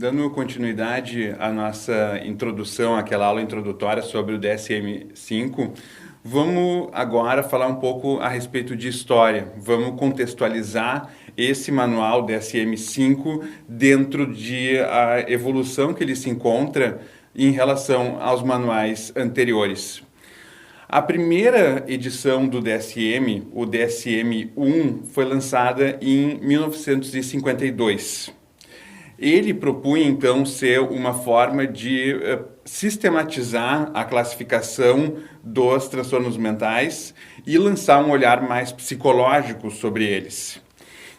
Dando continuidade à nossa introdução, aquela aula introdutória sobre o DSM-5, vamos agora falar um pouco a respeito de história. Vamos contextualizar esse manual DSM-5 dentro de a evolução que ele se encontra em relação aos manuais anteriores. A primeira edição do DSM, o DSM-1, foi lançada em 1952. Ele propunha, então, ser uma forma de sistematizar a classificação dos transtornos mentais e lançar um olhar mais psicológico sobre eles.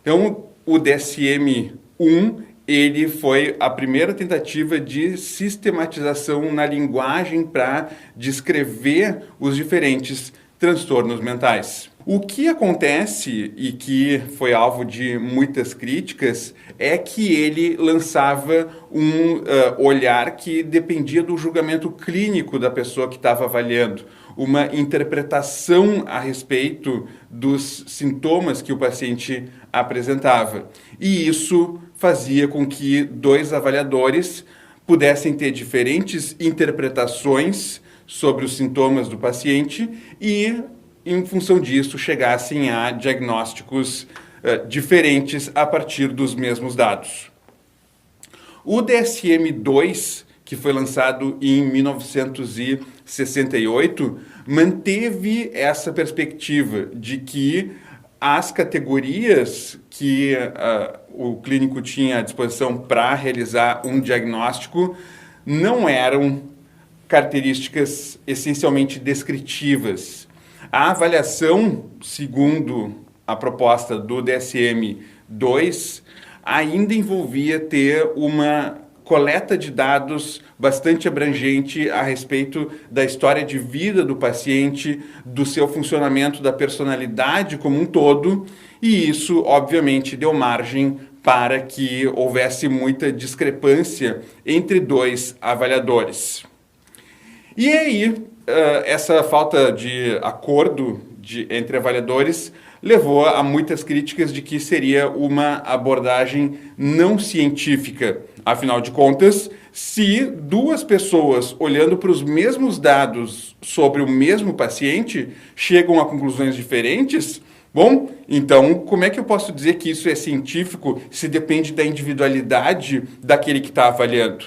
Então, o DSM-1, ele foi a primeira tentativa de sistematização na linguagem para descrever os diferentes transtornos mentais. O que acontece, e que foi alvo de muitas críticas, é que ele lançava um olhar que dependia do julgamento clínico da pessoa que estava avaliando, uma interpretação a respeito dos sintomas que o paciente apresentava. E isso fazia com que dois avaliadores pudessem ter diferentes interpretações sobre os sintomas do paciente e, em função disso, chegassem a diagnósticos diferentes a partir dos mesmos dados. O DSM-2, que foi lançado em 1968, manteve essa perspectiva de que as categorias que o clínico tinha à disposição para realizar um diagnóstico não eram características essencialmente descritivas. A avaliação, segundo a proposta do DSM-2, ainda envolvia ter uma coleta de dados bastante abrangente a respeito da história de vida do paciente, do seu funcionamento, da personalidade como um todo, e isso, obviamente, deu margem para que houvesse muita discrepância entre dois avaliadores. E aí, essa falta de acordo entre avaliadores levou a muitas críticas de que seria uma abordagem não científica. Afinal de contas, se duas pessoas olhando para os mesmos dados sobre o mesmo paciente chegam a conclusões diferentes, bom, então como é que eu posso dizer que isso é científico se depende da individualidade daquele que está avaliando?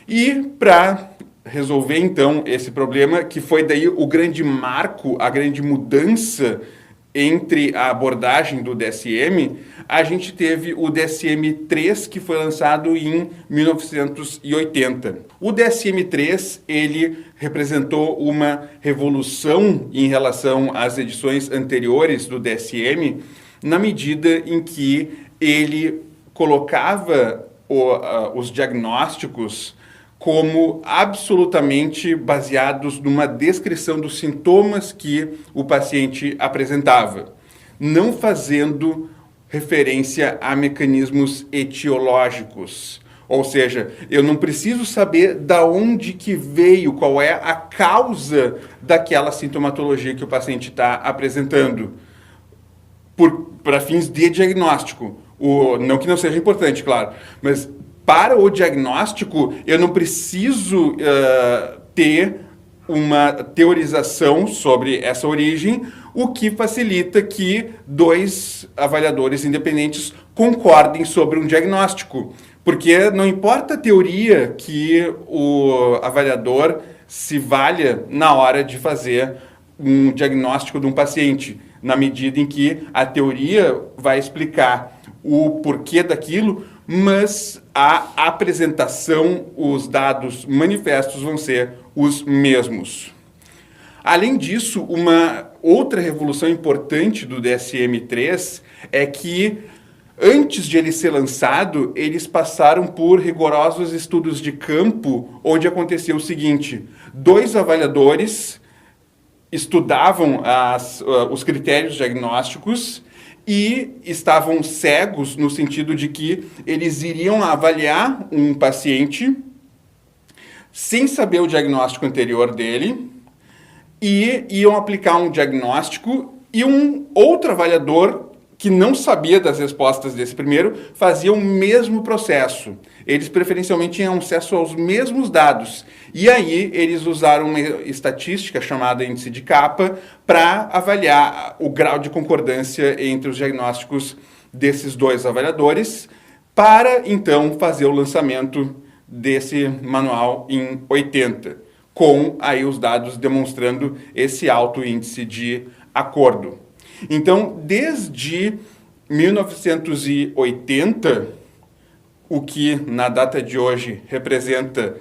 E para resolver então esse problema, que foi daí o grande marco, a grande mudança entre a abordagem do DSM, a gente teve o DSM-3, que foi lançado em 1980. O DSM-3, ele representou uma revolução em relação às edições anteriores do DSM, na medida em que ele colocava os diagnósticos como absolutamente baseados numa descrição dos sintomas que o paciente apresentava, não fazendo referência a mecanismos etiológicos. Ou seja, eu não preciso saber da onde que veio, qual é a causa daquela sintomatologia que o paciente está apresentando, para fins de diagnóstico. Não que não seja importante, claro, mas para o diagnóstico, eu não preciso ter uma teorização sobre essa origem, o que facilita que dois avaliadores independentes concordem sobre um diagnóstico. Porque não importa a teoria que o avaliador se valha na hora de fazer um diagnóstico de um paciente, na medida em que a teoria vai explicar o porquê daquilo, mas a apresentação, os dados manifestos vão ser os mesmos. Além disso, uma outra revolução importante do DSM-3 é que, antes de ele ser lançado, eles passaram por rigorosos estudos de campo, onde aconteceu o seguinte: dois avaliadores estudavam os critérios diagnósticos e estavam cegos no sentido de que eles iriam avaliar um paciente sem saber o diagnóstico anterior dele e iam aplicar um diagnóstico e um outro avaliador que não sabia das respostas desse primeiro fazia o mesmo processo. Eles preferencialmente tinham acesso aos mesmos dados. E aí eles usaram uma estatística chamada índice de capa para avaliar o grau de concordância entre os diagnósticos desses dois avaliadores, para então fazer o lançamento desse manual em 80, com aí os dados demonstrando esse alto índice de acordo. Então, desde 1980, o que na data de hoje representa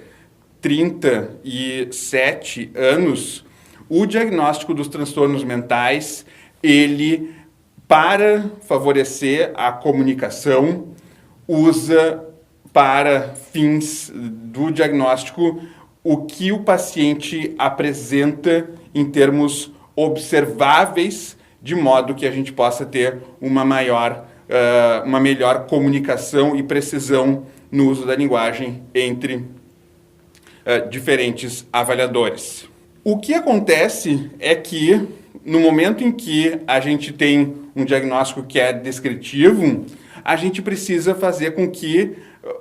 37 anos, o diagnóstico dos transtornos mentais, ele, para favorecer a comunicação, usa para fins do diagnóstico o que o paciente apresenta em termos observáveis, de modo que a gente possa ter uma melhor comunicação e precisão no uso da linguagem entre diferentes avaliadores. O que acontece é que, no momento em que a gente tem um diagnóstico que é descritivo, a gente precisa fazer com que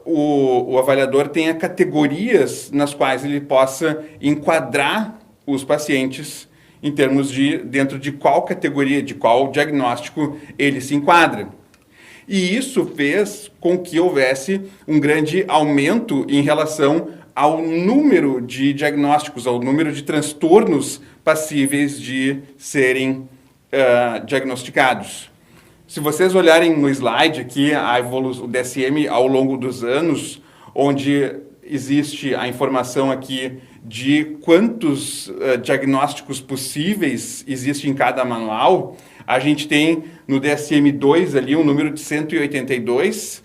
o avaliador tenha categorias nas quais ele possa enquadrar os pacientes em termos de dentro de qual categoria, de qual diagnóstico ele se enquadra. E isso fez com que houvesse um grande aumento em relação ao número de diagnósticos, ao número de transtornos passíveis de serem diagnosticados. Se vocês olharem no slide aqui, o DSM ao longo dos anos, onde existe a informação aqui de quantos diagnósticos possíveis existem em cada manual, a gente tem no DSM-2 ali um número de 182,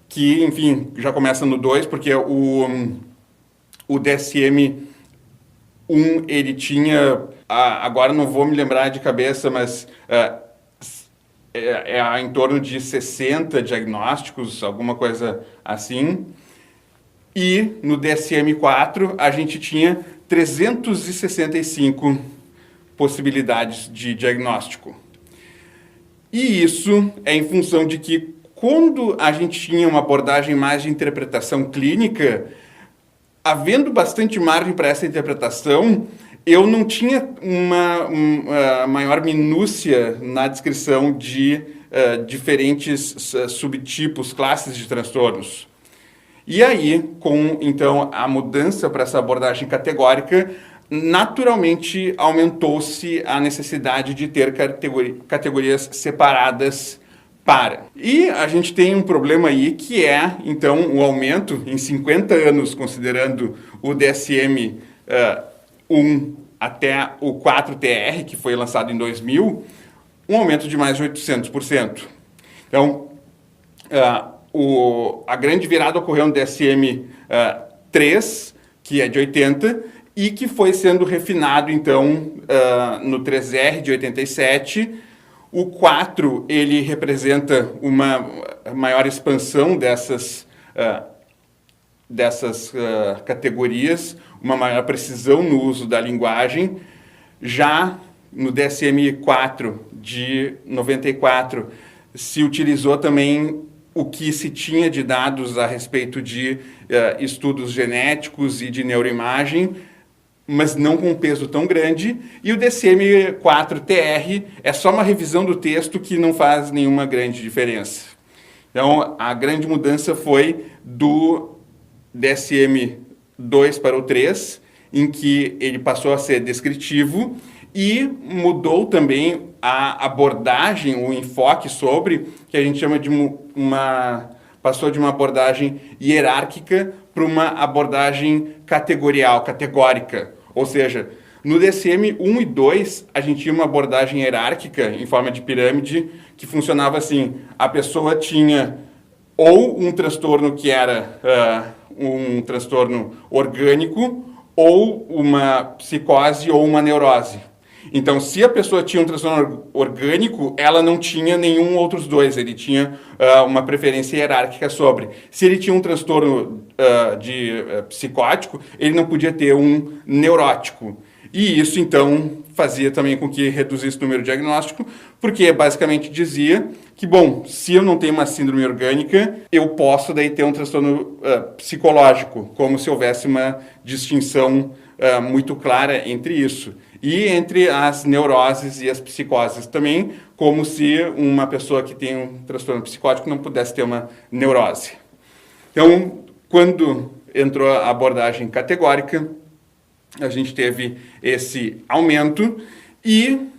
que, enfim, já começa no 2, porque o DSM-1, ele tinha, agora não vou me lembrar de cabeça, mas em torno de 60 diagnósticos, alguma coisa assim. E no DSM-4 a gente tinha 365 possibilidades de diagnóstico. E isso é em função de que, quando a gente tinha uma abordagem mais de interpretação clínica, havendo bastante margem para essa interpretação, eu não tinha uma maior minúcia na descrição de diferentes subtipos, classes de transtornos. E aí, com então a mudança para essa abordagem categórica, naturalmente aumentou-se a necessidade de ter categorias separadas para. E a gente tem um problema aí que é, então, o aumento em 50 anos, considerando o DSM 1 até o 4TR, que foi lançado em 2000, um aumento de mais de 800%. Então, a grande virada ocorreu no DSM 3, que é de 80, e que foi sendo refinado, então, no 3R de 87. O 4, ele representa uma maior expansão dessas categorias, uma maior precisão no uso da linguagem. Já no DSM-4 de 94, se utilizou também o que se tinha de dados a respeito de estudos genéticos e de neuroimagem, mas não com um peso tão grande. E o DSM-4-TR é só uma revisão do texto que não faz nenhuma grande diferença. Então, a grande mudança foi do DSM-2 para o 3, em que ele passou a ser descritivo, e mudou também a abordagem, o enfoque sobre, que a gente chama de passou de uma abordagem hierárquica para uma abordagem categórica. Ou seja, no DSM 1 e 2, a gente tinha uma abordagem hierárquica em forma de pirâmide, que funcionava assim: a pessoa tinha ou um transtorno que era um transtorno orgânico, ou uma psicose ou uma neurose. Então, se a pessoa tinha um transtorno orgânico, ela não tinha nenhum outros dois, ele tinha uma preferência hierárquica sobre. Se ele tinha um transtorno psicótico, ele não podia ter um neurótico. E isso, então, fazia também com que reduzisse o número diagnóstico, porque basicamente dizia que, bom, se eu não tenho uma síndrome orgânica, eu posso daí ter um transtorno psicológico, como se houvesse uma distinção muito clara entre isso. E entre as neuroses e as psicoses também, como se uma pessoa que tem um transtorno psicótico não pudesse ter uma neurose. Então, quando entrou a abordagem categórica, a gente teve esse aumento e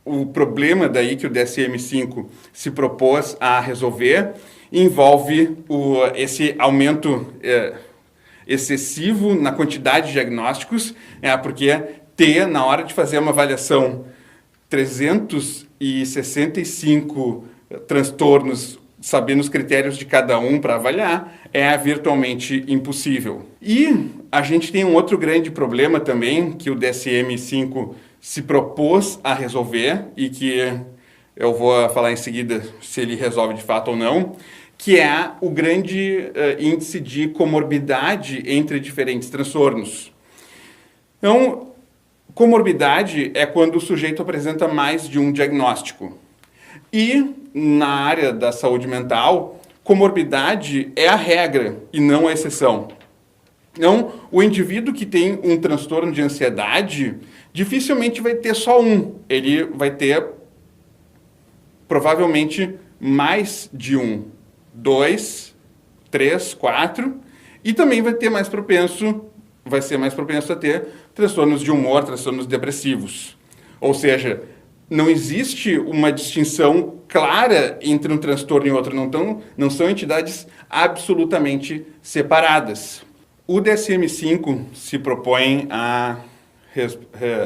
o problema daí que o DSM-5 se propôs a resolver envolve esse aumento excessivo na quantidade de diagnósticos, porque na hora de fazer uma avaliação, 365 transtornos, sabendo os critérios de cada um para avaliar, é virtualmente impossível. E a gente tem um outro grande problema também, que o DSM-5 se propôs a resolver, e que eu vou falar em seguida se ele resolve de fato ou não, que é o grande índice de comorbidade entre diferentes transtornos. Então, comorbidade é quando o sujeito apresenta mais de um diagnóstico. E na área da saúde mental, comorbidade é a regra e não a exceção. Então, o indivíduo que tem um transtorno de ansiedade dificilmente vai ter só um. Ele vai ter provavelmente mais de um, 2, 3, 4, e também vai ser mais propenso a ter transtornos de humor, transtornos depressivos. Ou seja, não existe uma distinção clara entre um transtorno e outro, não são entidades absolutamente separadas. O DSM-5 se propõe a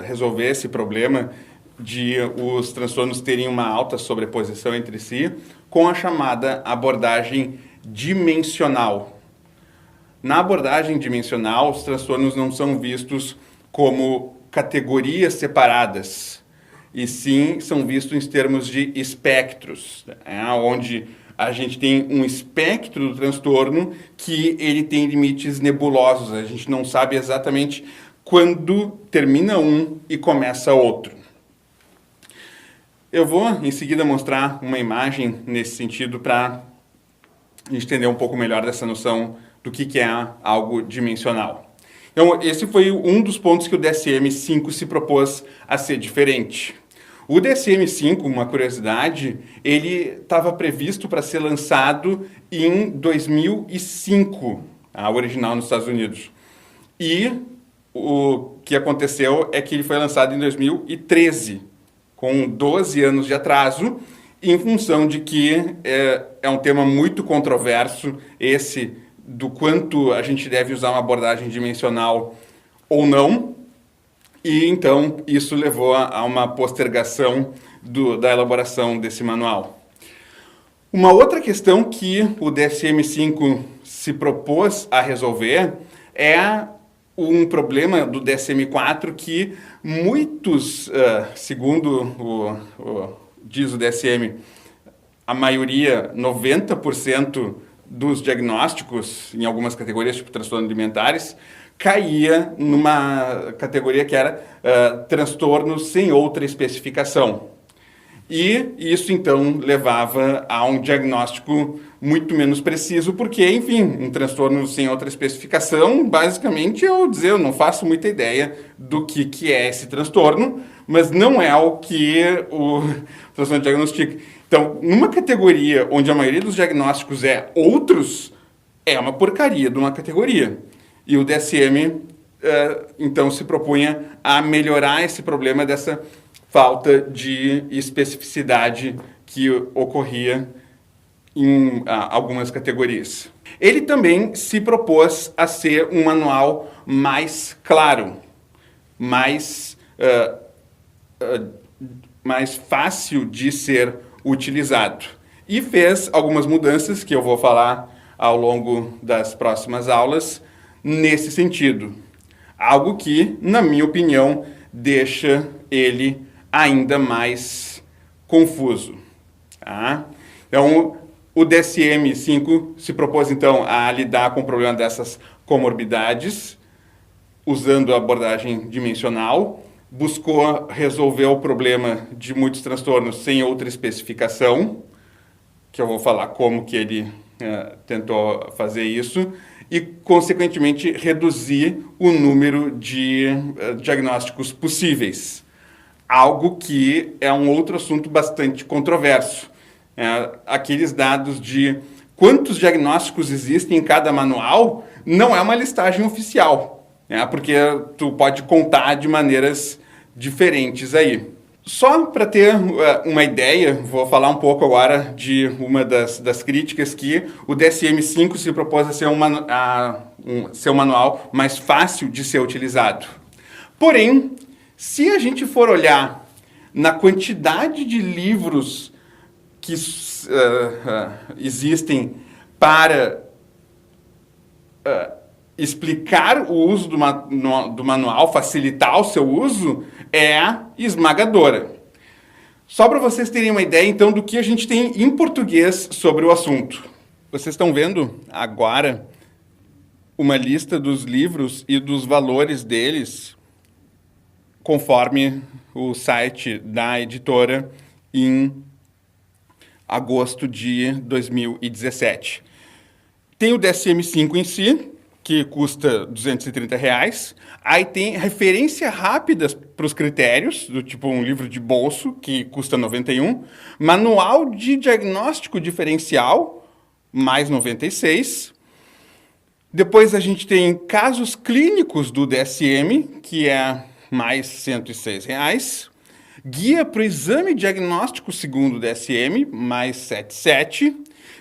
resolver esse problema de os transtornos terem uma alta sobreposição entre si com a chamada abordagem dimensional. Na abordagem dimensional, os transtornos não são vistos como categorias separadas, e sim são vistos em termos de espectros, onde a gente tem um espectro do transtorno que ele tem limites nebulosos, a gente não sabe exatamente quando termina um e começa outro. Eu vou em seguida mostrar uma imagem nesse sentido para a gente entender um pouco melhor dessa noção do que é algo dimensional. Então, esse foi um dos pontos que o DSM-5 se propôs a ser diferente. O DSM-5, uma curiosidade, ele estava previsto para ser lançado em 2005, a original nos Estados Unidos. E o que aconteceu é que ele foi lançado em 2013, com 12 anos de atraso, em função de que é um tema muito controverso, esse do quanto a gente deve usar uma abordagem dimensional ou não. E então isso levou a uma postergação da elaboração desse manual. Uma outra questão que o DSM-5 se propôs a resolver é um problema do DSM-4 que muitos, segundo diz o DSM, a maioria, 90% dos diagnósticos em algumas categorias, tipo transtornos alimentares, caía numa categoria que era transtornos sem outra especificação. E isso, então, levava a um diagnóstico muito menos preciso, porque, enfim, um transtorno sem outra especificação, basicamente, eu não faço muita ideia do que é esse transtorno, mas não é o que o transtorno diagnostica. Então, numa categoria onde a maioria dos diagnósticos é outros, é uma porcaria de uma categoria. E o DSM, então, se propunha a melhorar esse problema dessa falta de especificidade que ocorria em algumas categorias. Ele também se propôs a ser um manual mais claro, mais fácil de ser utilizado. E fez algumas mudanças que eu vou falar ao longo das próximas aulas nesse sentido. Algo que, na minha opinião, deixa ele ainda mais confuso. Tá? Então, o DSM-5 se propôs, então, a lidar com o problema dessas comorbidades, usando a abordagem dimensional, buscou resolver o problema de muitos transtornos sem outra especificação, que eu vou falar como que ele tentou fazer isso, e, consequentemente, reduzir o número de diagnósticos possíveis. Algo que é um outro assunto bastante controverso. Aqueles dados de quantos diagnósticos existem em cada manual não é uma listagem oficial, porque tu pode contar de maneiras diferentes aí. Só para ter uma ideia, vou falar um pouco agora de uma das críticas que o DSM-5 se propôs a ser ser um manual mais fácil de ser utilizado. Porém, se a gente for olhar na quantidade de livros que existem para explicar o uso do manual, facilitar o seu uso, é esmagadora. Só para vocês terem uma ideia, então, do que a gente tem em português sobre o assunto. Vocês estão vendo agora uma lista dos livros e dos valores deles, conforme o site da editora em agosto de 2017. Tem o DSM-5 em si, que custa R$ 230. Aí tem referência rápidas para os critérios, do tipo um livro de bolso, que custa R$ 91. Manual de diagnóstico diferencial, mais R$ 96. Depois a gente tem casos clínicos do DSM, que é mais R$ 106. Guia para o exame diagnóstico segundo o DSM, mais 77.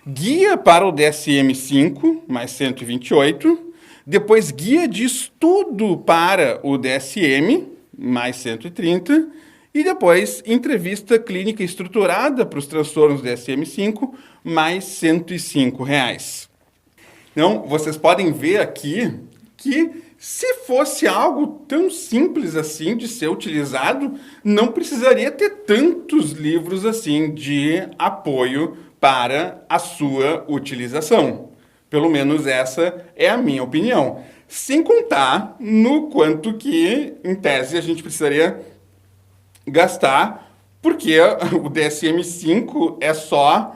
Guia para o DSM-5, mais 128. Depois, guia de estudo para o DSM, mais 130. E depois, entrevista clínica estruturada para os transtornos DSM-5, mais R$ 105. Então, vocês podem ver aqui que, se fosse algo tão simples assim de ser utilizado, não precisaria ter tantos livros assim de apoio para a sua utilização. Pelo menos essa é a minha opinião. Sem contar no quanto que, em tese, a gente precisaria gastar, porque o DSM-5 é só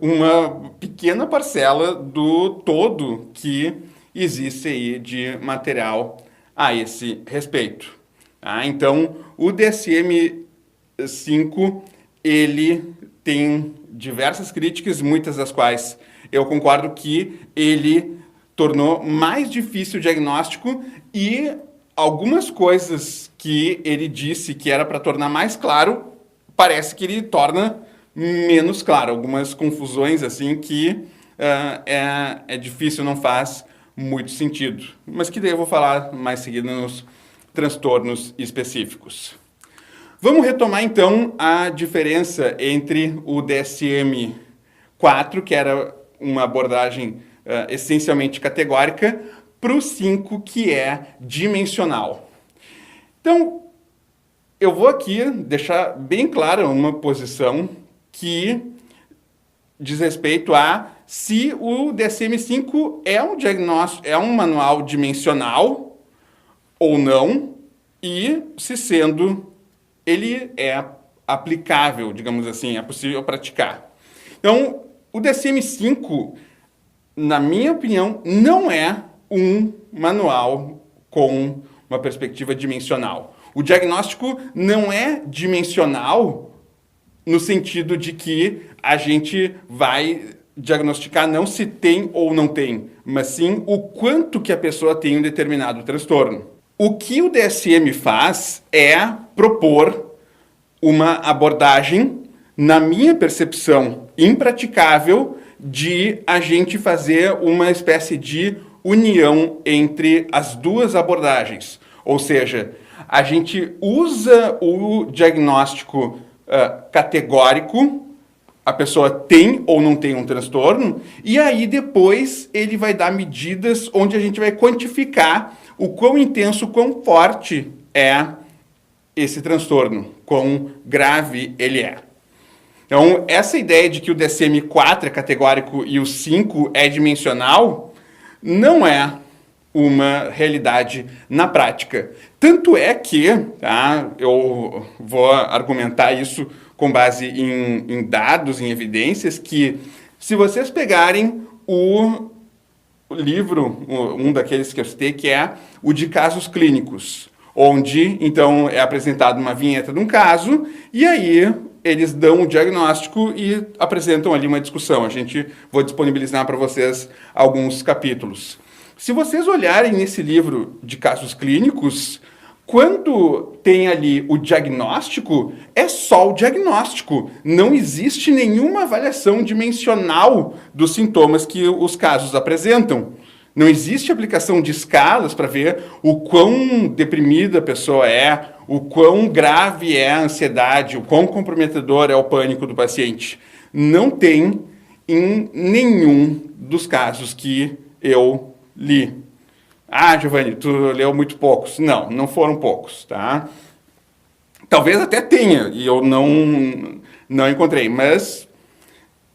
uma pequena parcela do todo que existe aí de material a esse respeito. Então, o DSM-5, ele tem diversas críticas, muitas das quais eu concordo que ele tornou mais difícil o diagnóstico, e algumas coisas que ele disse que era para tornar mais claro, parece que ele torna menos claro. Algumas confusões assim que é difícil, não faz muito sentido. Mas que daí eu vou falar mais seguido nos transtornos específicos. Vamos retomar então a diferença entre o DSM-4, que era uma abordagem essencialmente categórica, para o 5, que é dimensional. Então, eu vou aqui deixar bem clara uma posição que diz respeito a se o DSM-5 é um diagnóstico, é um manual dimensional ou não, e se sendo ele é aplicável, digamos assim, é possível praticar. Então, o DSM-5, na minha opinião, não é um manual com uma perspectiva dimensional. O diagnóstico não é dimensional no sentido de que a gente vai diagnosticar não se tem ou não tem, mas sim o quanto que a pessoa tem um determinado transtorno. O que o DSM faz é propor uma abordagem, na minha percepção, impraticável, de a gente fazer uma espécie de união entre as duas abordagens. Ou seja, a gente usa o diagnóstico categórico, a pessoa tem ou não tem um transtorno, e aí depois ele vai dar medidas onde a gente vai quantificar o quão intenso, quão forte é esse transtorno, quão grave ele é. Então, essa ideia de que o DSM-4 é categórico e o 5 é dimensional não é uma realidade na prática. Tanto é que, tá, eu vou argumentar isso com base em dados, em evidências, que se vocês pegarem o livro, um daqueles que eu citei, que é o de casos clínicos, onde, então, é apresentada uma vinheta de um caso, e aí eles dão o diagnóstico e apresentam ali uma discussão. Vou disponibilizar para vocês alguns capítulos. Se vocês olharem nesse livro de casos clínicos, quando tem ali o diagnóstico, é só o diagnóstico. Não existe nenhuma avaliação dimensional dos sintomas que os casos apresentam. Não existe aplicação de escalas para ver o quão deprimida a pessoa é, o quão grave é a ansiedade, o quão comprometedor é o pânico do paciente. Não tem em nenhum dos casos que eu li. Ah, Giovanni, tu leu muito poucos. Não, não foram poucos, tá? Talvez até tenha, e eu não encontrei, mas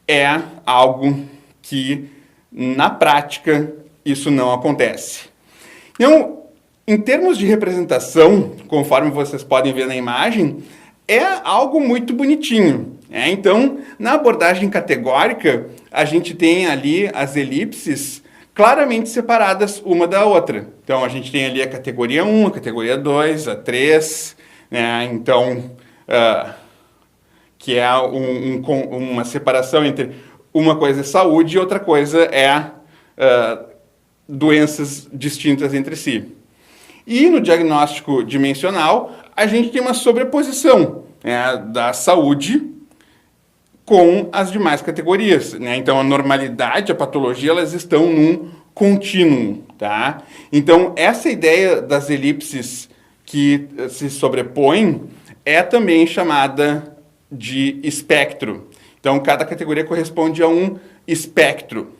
é algo que, na prática, isso não acontece. Então, em termos de representação, conforme vocês podem ver na imagem, é algo muito bonitinho. Então, na abordagem categórica, a gente tem ali as elipses claramente separadas uma da outra. Então, a gente tem ali a categoria 1, a categoria 2, a 3, né? Então, que é uma separação entre uma coisa é saúde e outra coisa é doenças distintas entre si. E no diagnóstico dimensional, a gente tem uma sobreposição, né, da saúde com as demais categorias, né? Então, a normalidade, a patologia, elas estão num contínuo, tá? Então, essa ideia das elipses que se sobrepõem é também chamada de espectro. Então, cada categoria corresponde a um espectro.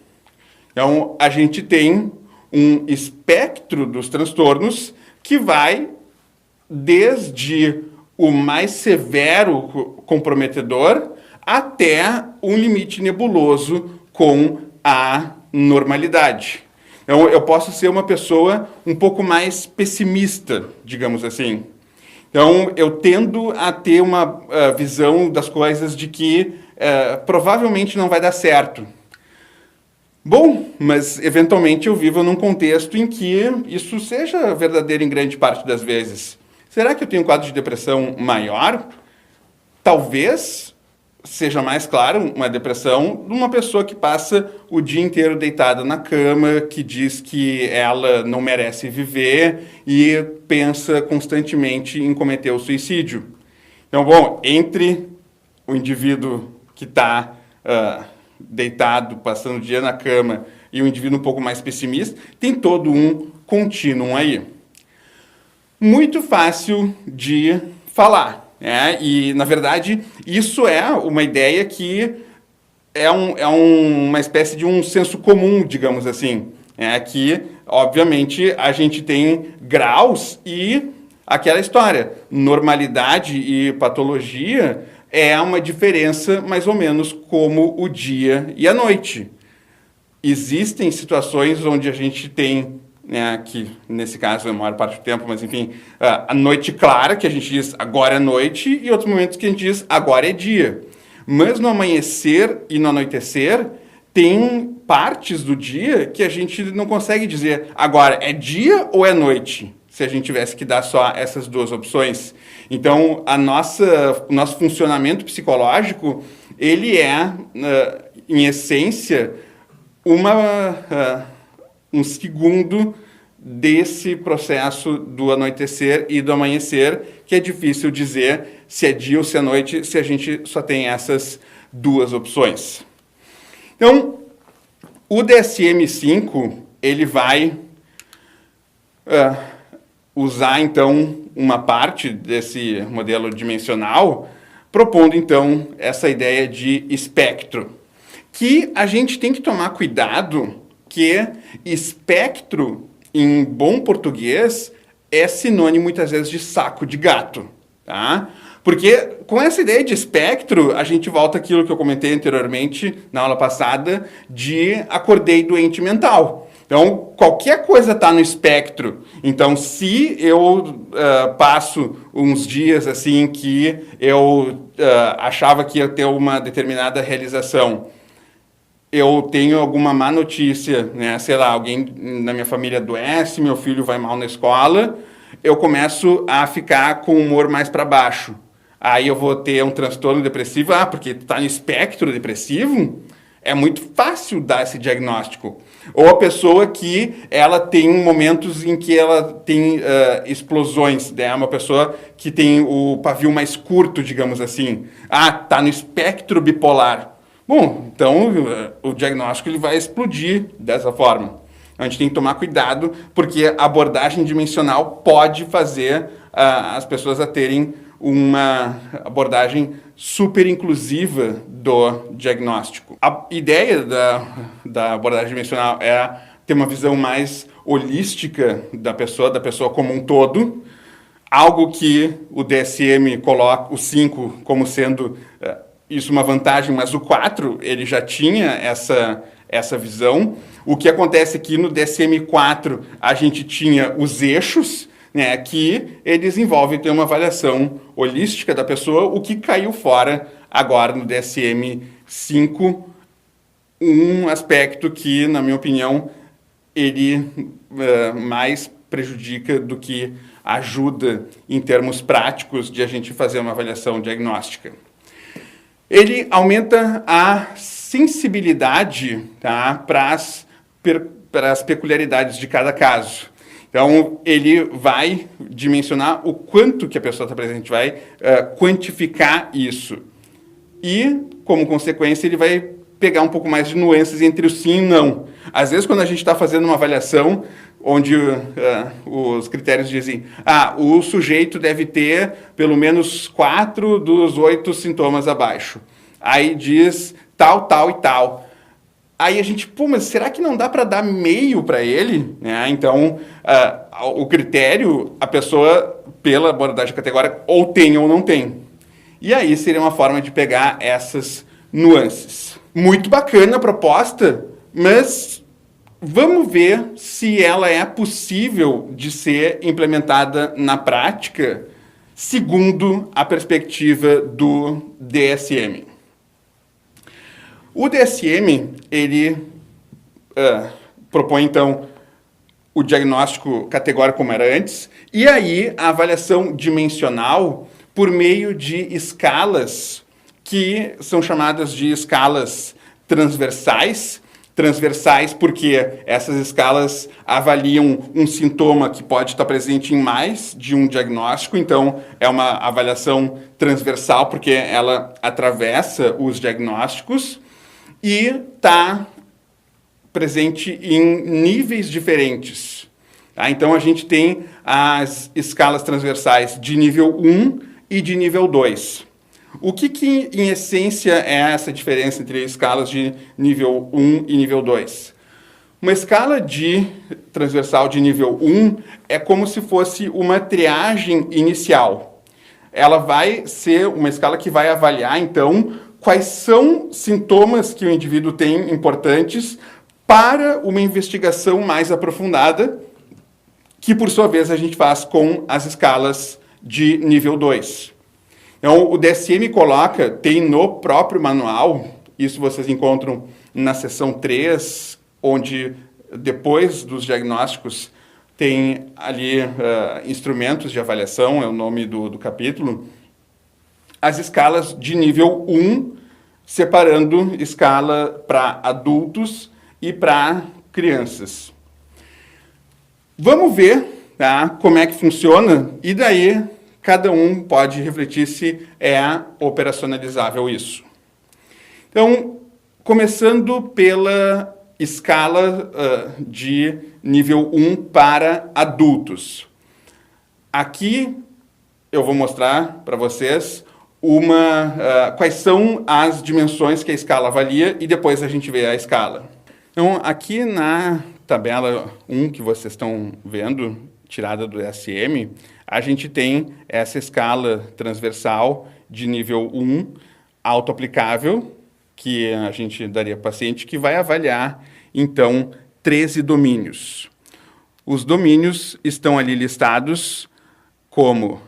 Então, a gente tem um espectro dos transtornos que vai desde o mais severo comprometedor até um limite nebuloso com a normalidade. Então, eu posso ser uma pessoa um pouco mais pessimista, digamos assim. Então, eu tendo a ter uma visão das coisas de que provavelmente não vai dar certo. Bom, mas eventualmente eu vivo num contexto em que isso seja verdadeiro em grande parte das vezes. Será que eu tenho um quadro de depressão maior? Talvez seja mais claro uma depressão de uma pessoa que passa o dia inteiro deitada na cama, que diz que ela não merece viver e pensa constantemente em cometer o suicídio. Então, bom, entre o indivíduo que está deitado, passando o dia na cama, e o indivíduo um pouco mais pessimista, tem todo um contínuo aí. Muito fácil de falar, né? E, na verdade, isso é uma ideia que é uma espécie de um senso comum, digamos assim. Que, obviamente, a gente tem graus e aquela história. Normalidade e patologia é uma diferença mais ou menos como o dia e a noite. Existem situações onde a gente tem, né, que nesse caso é a maior parte do tempo, mas enfim, a noite clara, que a gente diz agora é noite, e outros momentos que a gente diz agora é dia. Mas no amanhecer e no anoitecer, tem partes do dia que a gente não consegue dizer agora é dia ou é noite, se a gente tivesse que dar só essas duas opções. Então, o nosso funcionamento psicológico, ele é, em essência, um segundo desse processo do anoitecer e do amanhecer, que é difícil dizer se é dia ou se é noite, se a gente só tem essas duas opções. Então, o DSM-5, ele vai usar, então, uma parte desse modelo dimensional, propondo, então, essa ideia de espectro, que a gente tem que tomar cuidado que espectro, em bom português, é sinônimo, muitas vezes, de saco de gato, tá? Porque com essa ideia de espectro, a gente volta àquilo que eu comentei anteriormente, na aula passada, de acordei doente mental. Então, qualquer coisa está no espectro. Então, se eu passo uns dias assim que eu achava que ia ter uma determinada realização, eu tenho alguma má notícia, né? Sei lá, alguém na minha família adoece, meu filho vai mal na escola, eu começo a ficar com o humor mais para baixo. Aí eu vou ter um transtorno depressivo, porque está no espectro depressivo, é muito fácil dar esse diagnóstico. Ou a pessoa que ela tem momentos em que ela tem explosões, né? Uma pessoa que tem o pavio mais curto, digamos assim. Está no espectro bipolar. Bom, então o diagnóstico ele vai explodir dessa forma. A gente tem que tomar cuidado, porque a abordagem dimensional pode fazer as pessoas a terem uma abordagem super inclusiva do diagnóstico. A ideia da abordagem dimensional é ter uma visão mais holística da pessoa como um todo, algo que o DSM coloca o 5 como sendo isso uma vantagem, mas o 4 ele já tinha essa visão. O que acontece aqui no DSM-4 a gente tinha os eixos, né, que eles envolvem ter uma avaliação holística da pessoa, o que caiu fora agora no DSM-5, um aspecto que, na minha opinião, ele mais prejudica do que ajuda em termos práticos de a gente fazer uma avaliação diagnóstica. Ele aumenta a sensibilidade, tá, para as peculiaridades de cada caso. Então, ele vai dimensionar o quanto que a pessoa está presente, vai quantificar isso. E, como consequência, ele vai pegar um pouco mais de nuances entre o sim e o não. Às vezes, quando a gente está fazendo uma avaliação, onde os critérios dizem o sujeito deve ter pelo menos 4 dos 8 sintomas abaixo. Aí diz tal, tal e tal. Aí a gente, mas será que não dá para dar meio para ele? Né? Então, o critério, a pessoa, pela abordagem categórica, ou tem ou não tem. E aí seria uma forma de pegar essas nuances. Muito bacana a proposta, mas vamos ver se ela é possível de ser implementada na prática, segundo a perspectiva do DSM. O DSM, ele propõe, então, o diagnóstico categórico como era antes, e aí a avaliação dimensional por meio de escalas que são chamadas de escalas transversais. Transversais porque essas escalas avaliam um sintoma que pode estar presente em mais de um diagnóstico, então é uma avaliação transversal porque ela atravessa os diagnósticos e está presente em níveis diferentes. Tá? Então a gente tem as escalas transversais de nível 1 e de nível 2. O que em essência é essa diferença entre escalas de nível 1 e nível 2? Uma escala de transversal de nível 1 é como se fosse uma triagem inicial. Ela vai ser uma escala que vai avaliar, então, quais são sintomas que o indivíduo tem importantes para uma investigação mais aprofundada, que, por sua vez, a gente faz com as escalas de nível 2. Então, o DSM coloca, tem no próprio manual, isso vocês encontram na seção 3, onde depois dos diagnósticos tem ali instrumentos de avaliação, é o nome do capítulo, as escalas de nível 1, separando escala para adultos e para crianças. Vamos ver, tá, como é que funciona, e daí cada um pode refletir se é operacionalizável isso. Então, começando pela escala de nível 1 para adultos. Aqui eu vou mostrar para vocês quais são as dimensões que a escala avalia e depois a gente vê a escala. Então, aqui na tabela 1 que vocês estão vendo, tirada do DSM, a gente tem essa escala transversal de nível 1, autoaplicável, que a gente daria para o paciente, que vai avaliar, então, 13 domínios. Os domínios estão ali listados como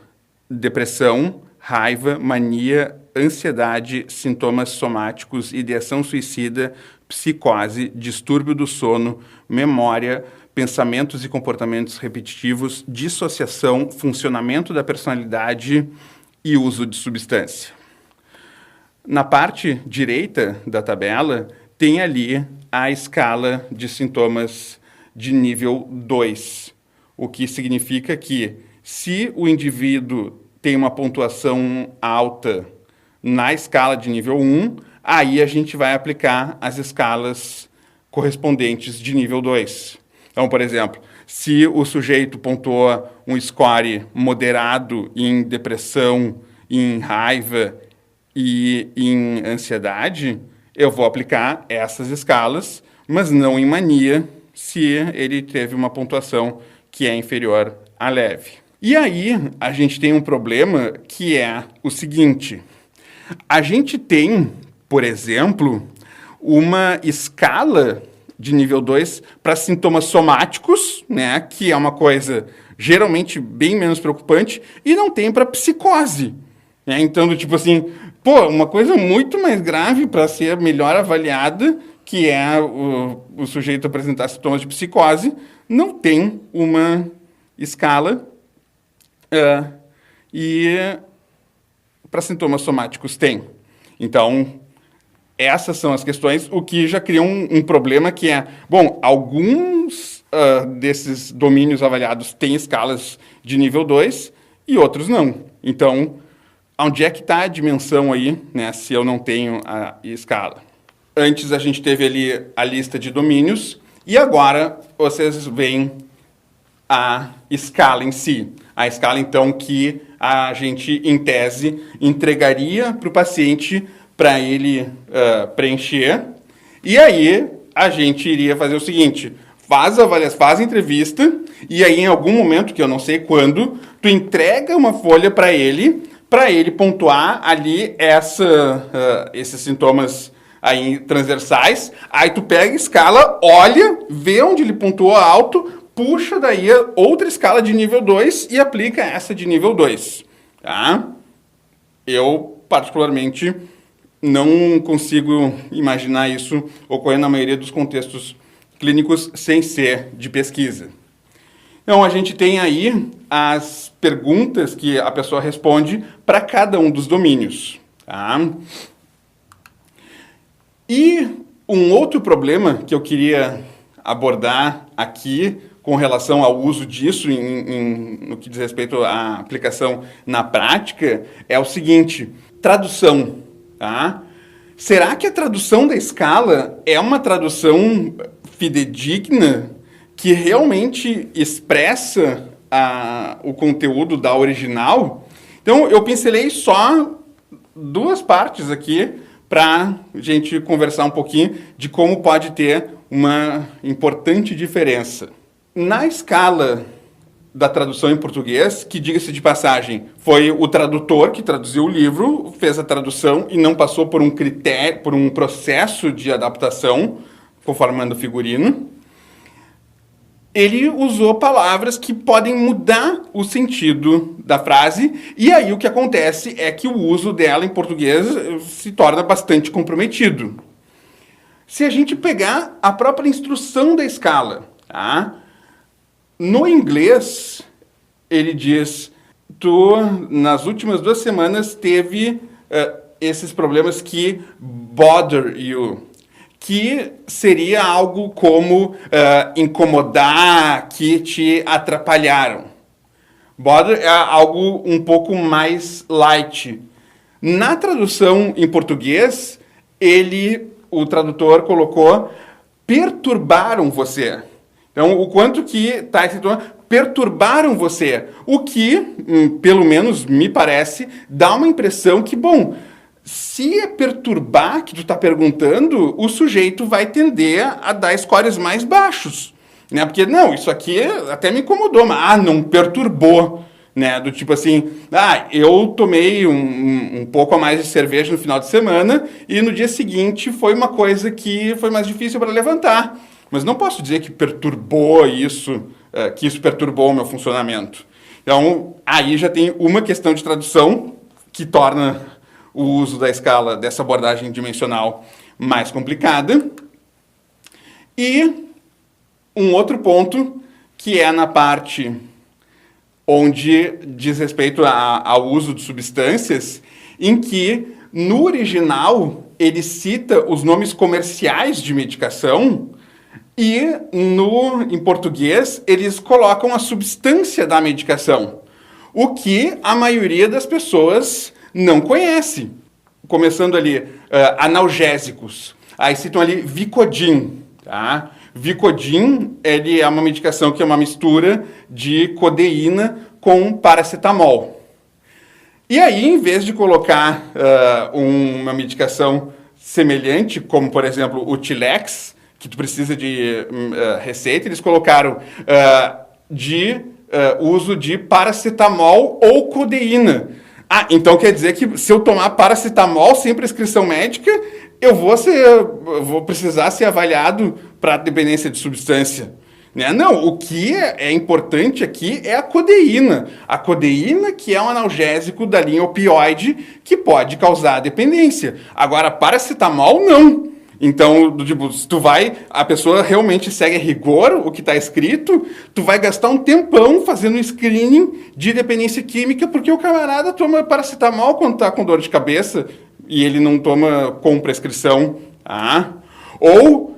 depressão, raiva, mania, ansiedade, sintomas somáticos, ideação suicida, psicose, distúrbio do sono, memória, pensamentos e comportamentos repetitivos, dissociação, funcionamento da personalidade e uso de substância. Na parte direita da tabela, tem ali a escala de sintomas de nível 2, o que significa que, se o indivíduo tem uma pontuação alta na escala de nível 1, aí a gente vai aplicar as escalas correspondentes de nível 2. Então, por exemplo, se o sujeito pontuou um score moderado em depressão, em raiva e em ansiedade, eu vou aplicar essas escalas, mas não em mania, se ele teve uma pontuação que é inferior a leve. E aí, a gente tem um problema que é o seguinte: a gente tem, por exemplo, uma escala de nível 2 para sintomas somáticos, né, que é uma coisa geralmente bem menos preocupante, e não tem para psicose. Né? Então, tipo assim, uma coisa muito mais grave para ser melhor avaliada, que é o sujeito apresentar sintomas de psicose, não tem uma escala, e para sintomas somáticos tem. Então, essas são as questões, o que já cria um problema que é, alguns desses domínios avaliados têm escalas de nível 2 e outros não. Então, onde é que está a dimensão aí, né, se eu não tenho a escala? Antes a gente teve ali a lista de domínios e agora vocês veem a escala em si. A escala, então, que a gente, em tese, entregaria para o paciente para ele preencher. E aí a gente iria fazer o seguinte: faz a entrevista e aí em algum momento, que eu não sei quando, tu entrega uma folha para ele pontuar ali esses sintomas aí transversais. Aí tu pega a escala, olha, vê onde ele pontuou alto, puxa daí outra escala de nível 2 e aplica essa de nível 2. Tá? Eu, particularmente, não consigo imaginar isso ocorrendo na maioria dos contextos clínicos sem ser de pesquisa. Então, a gente tem aí as perguntas que a pessoa responde para cada um dos domínios. Tá? E um outro problema que eu queria abordar aqui com relação ao uso disso no que diz respeito à aplicação na prática é o seguinte: tradução. Tá? Será que a tradução da escala é uma tradução fidedigna que realmente expressa o conteúdo da original? Então, eu pincelei só duas partes aqui para a gente conversar um pouquinho de como pode ter uma importante diferença. Na escala da tradução em português, que, diga-se de passagem, foi o tradutor que traduziu o livro, fez a tradução e não passou por um critério, por um processo de adaptação, conformando o figurino, ele usou palavras que podem mudar o sentido da frase, e aí o que acontece é que o uso dela em português se torna bastante comprometido. Se a gente pegar a própria instrução da escala, tá? No inglês, ele diz: tu, nas últimas 2 semanas, teve esses problemas que bother you, que seria algo como incomodar, que te atrapalharam. Bother é algo um pouco mais light. Na tradução em português, o tradutor colocou: perturbaram você. Então, o quanto que está escrito, perturbaram você. O que, pelo menos me parece, dá uma impressão que, se é perturbar que tu está perguntando, o sujeito vai tender a dar scores mais baixos. Né? Porque, não, isso aqui até me incomodou, mas não perturbou. Né? Do tipo assim, eu tomei um pouco a mais de cerveja no final de semana e no dia seguinte foi uma coisa que foi mais difícil para levantar. mas não posso dizer que perturbou isso, que isso perturbou o meu funcionamento. Então, aí já tem uma questão de tradução que torna o uso da escala, dessa abordagem dimensional, mais complicada. E um outro ponto, que é na parte onde diz respeito ao uso de substâncias, em que, no original, ele cita os nomes comerciais de medicação e, em português, eles colocam a substância da medicação, o que a maioria das pessoas não conhece. Começando ali, analgésicos. Aí citam ali Vicodin, tá? Vicodin, ele é uma medicação que é uma mistura de codeína com paracetamol. E aí, em vez de colocar uma medicação semelhante, como, por exemplo, o Tilex, que tu precisa de receita, eles colocaram uso de paracetamol ou codeína. Ah, então quer dizer que se eu tomar paracetamol sem prescrição médica, eu vou precisar ser avaliado para dependência de substância. Né? Não, o que é importante aqui é a codeína. A codeína, que é um analgésico da linha opioide, que pode causar dependência. Agora, paracetamol, não. Então, tipo, se a pessoa realmente segue a rigor o que está escrito, tu vai gastar um tempão fazendo um screening de dependência química, porque o camarada toma paracetamol quando está com dor de cabeça e ele não toma com prescrição. Ou,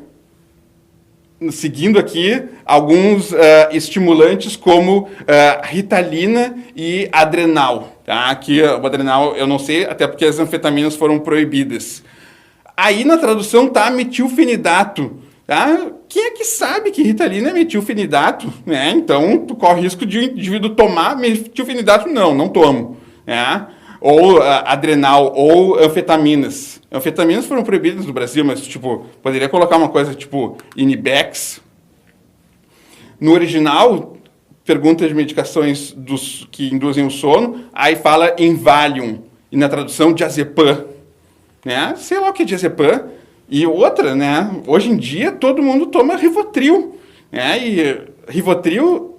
seguindo aqui, alguns estimulantes como Ritalina e Adrenal. Tá? Aqui, o Adrenal, eu não sei, até porque as anfetaminas foram proibidas. Aí na tradução tá metilfenidato. Tá? Quem é que sabe que Ritalina é metilfenidato? Né? Então, tu corre risco de o indivíduo tomar metilfenidato. Não tomo. Né? Ou Adrenal, ou anfetaminas. Anfetaminas foram proibidas no Brasil, mas tipo, poderia colocar uma coisa tipo Inibex. No original, pergunta de medicações que induzem o sono, aí fala em Valium, e na tradução diazepam. Né? Sei lá o que é diazepam. E outra, né? Hoje em dia todo mundo toma Rivotril. Né? E Rivotril,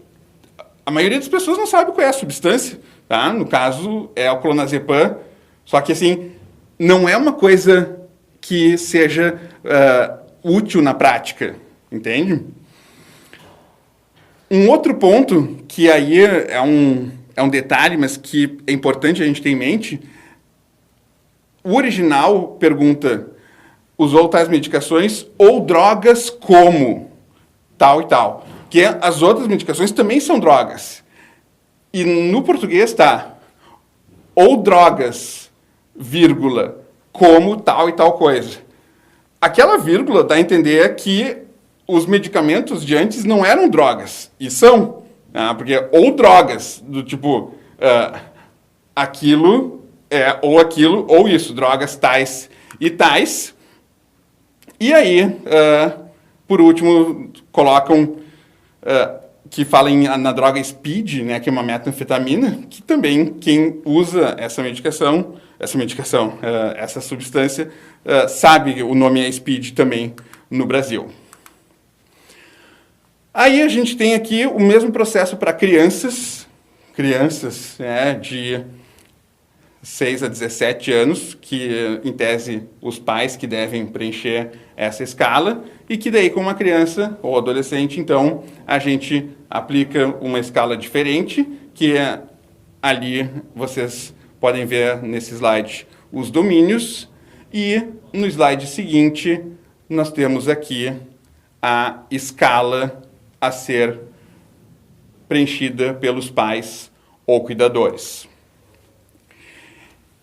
a maioria das pessoas não sabe qual é a substância. Tá? No caso, é o clonazepam. Só que, assim, não é uma coisa que seja útil na prática. Entende? Um outro ponto, que aí é um detalhe, mas que é importante a gente ter em mente. O original pergunta, usou tais medicações ou drogas como tal e tal. Porque as outras medicações também são drogas. E no português está ou drogas, vírgula, como tal e tal coisa. Aquela vírgula dá a entender que os medicamentos de antes não eram drogas. E são. Porque ou drogas, do tipo, aquilo... ou aquilo, ou isso, drogas tais e tais. E aí, por último, colocam que fala na droga Speed, né, que é uma metanfetamina, que também quem usa essa substância, sabe o nome é Speed também no Brasil. Aí a gente tem aqui o mesmo processo para crianças de 6 a 17 anos, que em tese os pais que devem preencher essa escala, e que daí com uma criança ou adolescente, então, a gente aplica uma escala diferente, que é ali, vocês podem ver nesse slide os domínios, e no slide seguinte nós temos aqui a escala a ser preenchida pelos pais ou cuidadores.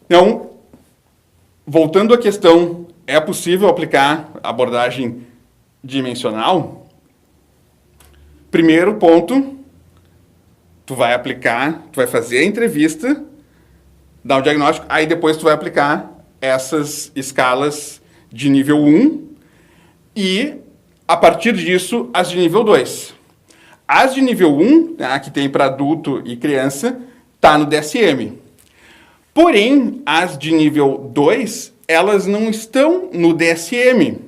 Então, voltando à questão, é possível aplicar abordagem dimensional? Primeiro ponto, tu vai fazer a entrevista, dar o diagnóstico, aí depois tu vai aplicar essas escalas de nível 1 e, a partir disso, as de nível 2. As de nível 1, que tem para adulto e criança, está no DSM. Porém, as de nível 2, elas não estão no DSM.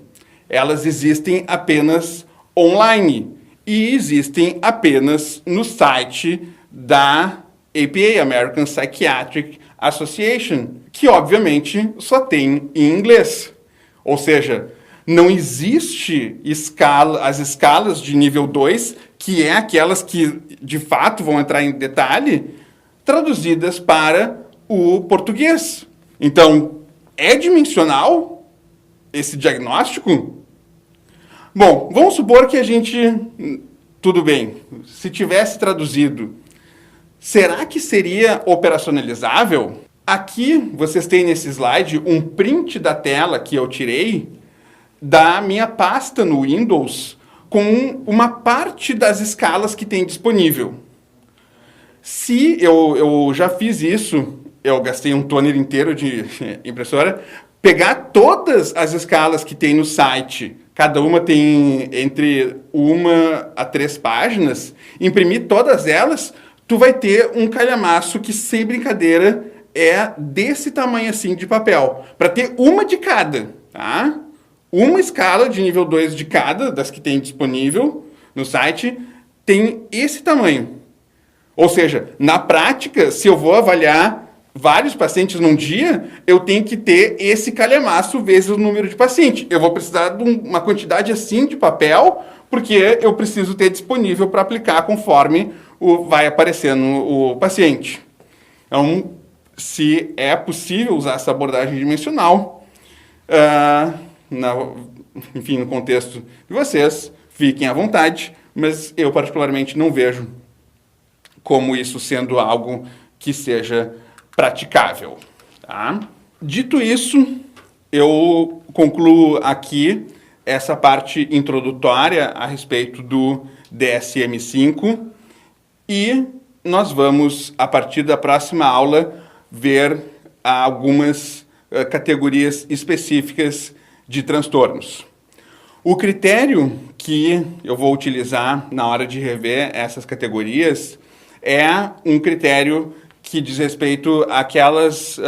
Elas existem apenas online e existem apenas no site da APA, American Psychiatric Association, que obviamente só tem em inglês. Ou seja, não existe as escalas de nível 2, que é aquelas que de fato vão entrar em detalhe, traduzidas para o português. Então, é dimensional esse diagnóstico? Bom, vamos supor que a gente... Tudo bem, se tivesse traduzido, será que seria operacionalizável? Aqui, vocês têm nesse slide um print da tela que eu tirei da minha pasta no Windows com uma parte das escalas que tem disponível. Se eu já fiz isso, eu gastei um toner inteiro de impressora, pegar todas as escalas que tem no site, cada uma tem entre 1 a 3 páginas, imprimir todas elas, tu vai ter um calhamaço que, sem brincadeira, é desse tamanho assim de papel. Para ter uma de cada, tá? Uma escala de nível 2 de cada, das que tem disponível no site, tem esse tamanho. Ou seja, na prática, se eu vou avaliar vários pacientes num dia, eu tenho que ter esse calhamaço vezes o número de pacientes. Eu vou precisar de uma quantidade assim de papel, porque eu preciso ter disponível para aplicar conforme vai aparecendo o paciente. Então, se é possível usar essa abordagem dimensional, enfim, no contexto de vocês, fiquem à vontade, mas eu particularmente não vejo como isso sendo algo que seja praticável. Tá? Dito isso, eu concluo aqui essa parte introdutória a respeito do DSM-5 e nós vamos, a partir da próxima aula, ver algumas categorias específicas de transtornos. O critério que eu vou utilizar na hora de rever essas categorias é um critério que diz respeito àquelas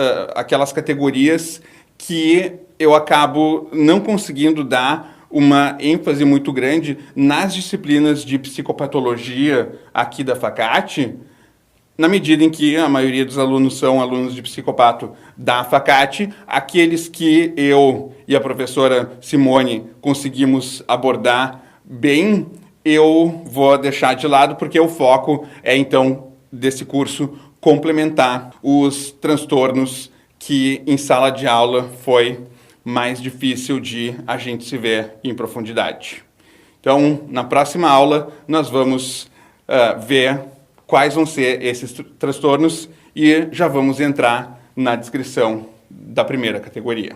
categorias que eu acabo não conseguindo dar uma ênfase muito grande nas disciplinas de psicopatologia aqui da FACAT, na medida em que a maioria dos alunos são alunos de psicopato da FACAT, aqueles que eu e a professora Simone conseguimos abordar bem, eu vou deixar de lado, porque o foco é, então, desse curso, complementar os transtornos que em sala de aula foi mais difícil de a gente se ver em profundidade. Então, na próxima aula, nós vamos ver quais vão ser esses transtornos e já vamos entrar na descrição da primeira categoria.